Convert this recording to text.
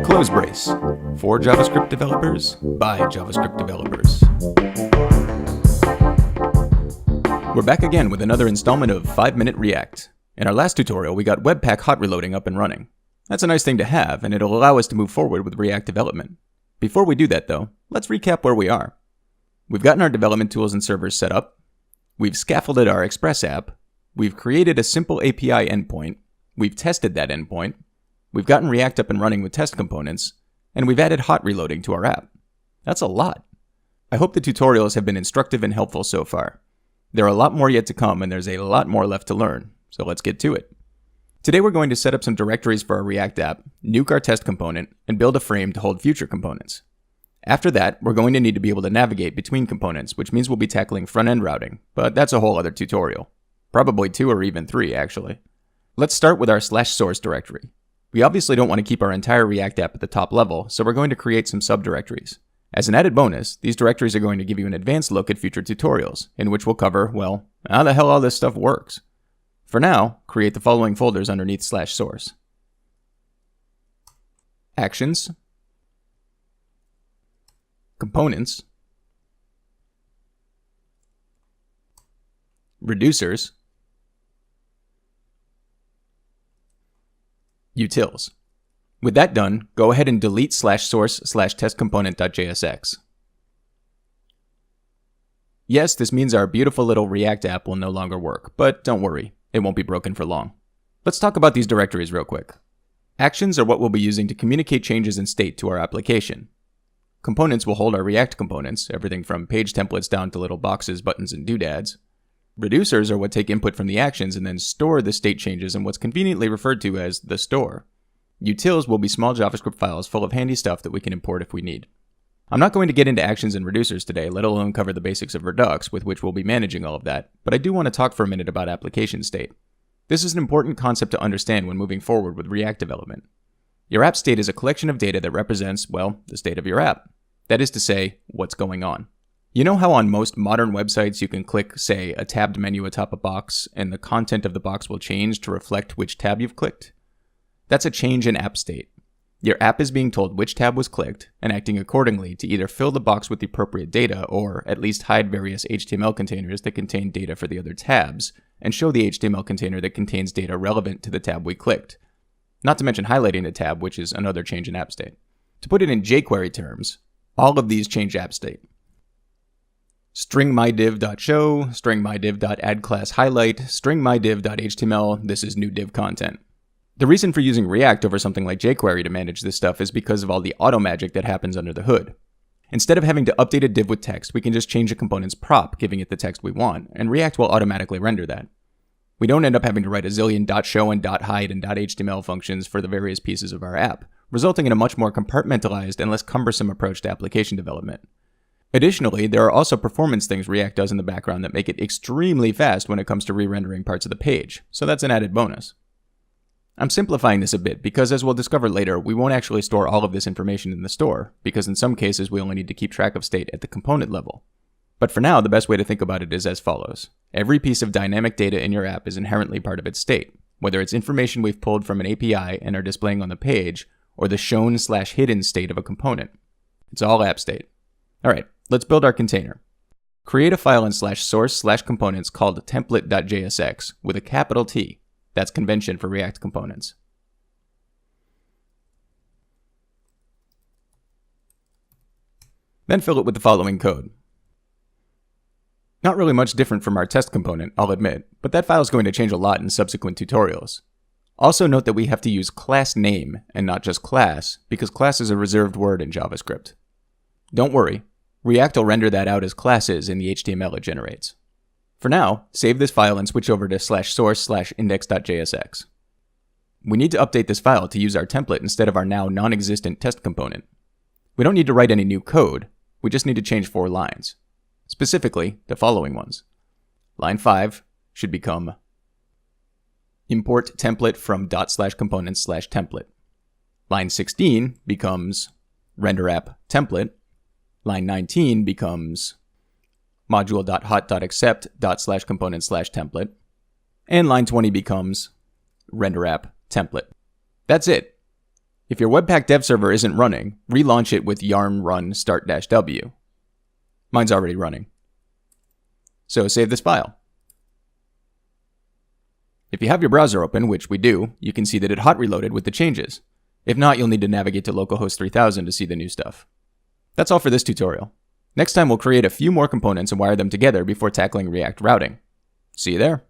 Close brace. For JavaScript developers, by JavaScript developers. We're back again with another installment of 5-Minute React. In our last tutorial, we got Webpack hot reloading up and running. That's a nice thing to have, and it'll allow us to move forward with React development. Before we do that though, let's recap where we are. We've gotten our development tools and servers set up. We've scaffolded our Express app. We've created a simple API endpoint. We've tested that endpoint. We've gotten React up and running with test components. And we've added hot reloading to our app. That's a lot. I hope the tutorials have been instructive and helpful so far. There are a lot more yet to come, and there's a lot more left to learn. So let's get to it. Today we're going to set up some directories for our React app, nuke our test component, and build a frame to hold future components. After that, we're going to need to be able to navigate between components, which means we'll be tackling front-end routing, but that's a whole other tutorial. Probably 2 or even 3, actually. Let's start with our /source directory. We obviously don't want to keep our entire React app at the top level, so we're going to create some subdirectories. As an added bonus, these directories are going to give you an advanced look at future tutorials, in which we'll cover, well, how the hell all this stuff works. For now, create the following folders underneath /source. Actions, components, reducers, utils. With that done, go ahead and delete /source/testcomponent.jsx. Yes, this means our beautiful little React app will no longer work, but don't worry, it won't be broken for long. Let's talk about these directories real quick. Actions are what we'll be using to communicate changes in state to our application. Components will hold our React components, everything from page templates down to little boxes, buttons, and doodads. Reducers are what take input from the actions and then store the state changes in what's conveniently referred to as the store. Utils will be small JavaScript files full of handy stuff that we can import if we need. I'm not going to get into actions and reducers today, let alone cover the basics of Redux, with which we'll be managing all of that, but I do want to talk for a minute about application state. This is an important concept to understand when moving forward with React development. Your app state is a collection of data that represents, well, the state of your app. That is to say, what's going on. You know how on most modern websites you can click, say, a tabbed menu atop a box, and the content of the box will change to reflect which tab you've clicked? That's a change in app state. Your app is being told which tab was clicked, and acting accordingly to either fill the box with the appropriate data, or at least hide various HTML containers that contain data for the other tabs, and show the HTML container that contains data relevant to the tab we clicked. Not to mention highlighting the tab, which is another change in app state. To put it in jQuery terms, all of these change app state. String mydiv.show, string mydiv.addClassHighlight, string mydiv.html, this is new div content. The reason for using React over something like jQuery to manage this stuff is because of all the auto magic that happens under the hood. Instead of having to update a div with text, we can just change a component's prop, giving it the text we want, and React will automatically render that. We don't end up having to write a zillion .show and .hide and .html functions for the various pieces of our app, resulting in a much more compartmentalized and less cumbersome approach to application development. Additionally, there are also performance things React does in the background that make it extremely fast when it comes to re-rendering parts of the page, so that's an added bonus. I'm simplifying this a bit because, as we'll discover later, we won't actually store all of this information in the store, because in some cases we only need to keep track of state at the component level. But for now, the best way to think about it is as follows. Every piece of dynamic data in your app is inherently part of its state, whether it's information we've pulled from an API and are displaying on the page, or the shown/hidden state of a component. It's all app state. Alright, let's build our container. Create a file in /source/components called template.jsx with a capital T. That's convention for React components. Then fill it with the following code. Not really much different from our test component, I'll admit, but that file is going to change a lot in subsequent tutorials. Also note that we have to use class name and not just class, because class is a reserved word in JavaScript. Don't worry, React will render that out as classes in the HTML it generates. For now, save this file and switch over to /source/index.jsx. We need to update this file to use our template instead of our now non-existent test component. We don't need to write any new code, we just need to change 4 lines. Specifically, the following ones. Line 5 should become import template from ./components/template. Line 16 becomes render app template. Line 19 becomes module.hot.accept./component/template. And line 20 becomes render app template. That's it. If your Webpack dev server isn't running, relaunch it with yarn run start-w. Mine's already running. So save this file. If you have your browser open, which we do, you can see that it hot reloaded with the changes. If not, you'll need to navigate to localhost 3000 to see the new stuff. That's all for this tutorial. Next time we'll create a few more components and wire them together before tackling React routing. See you there.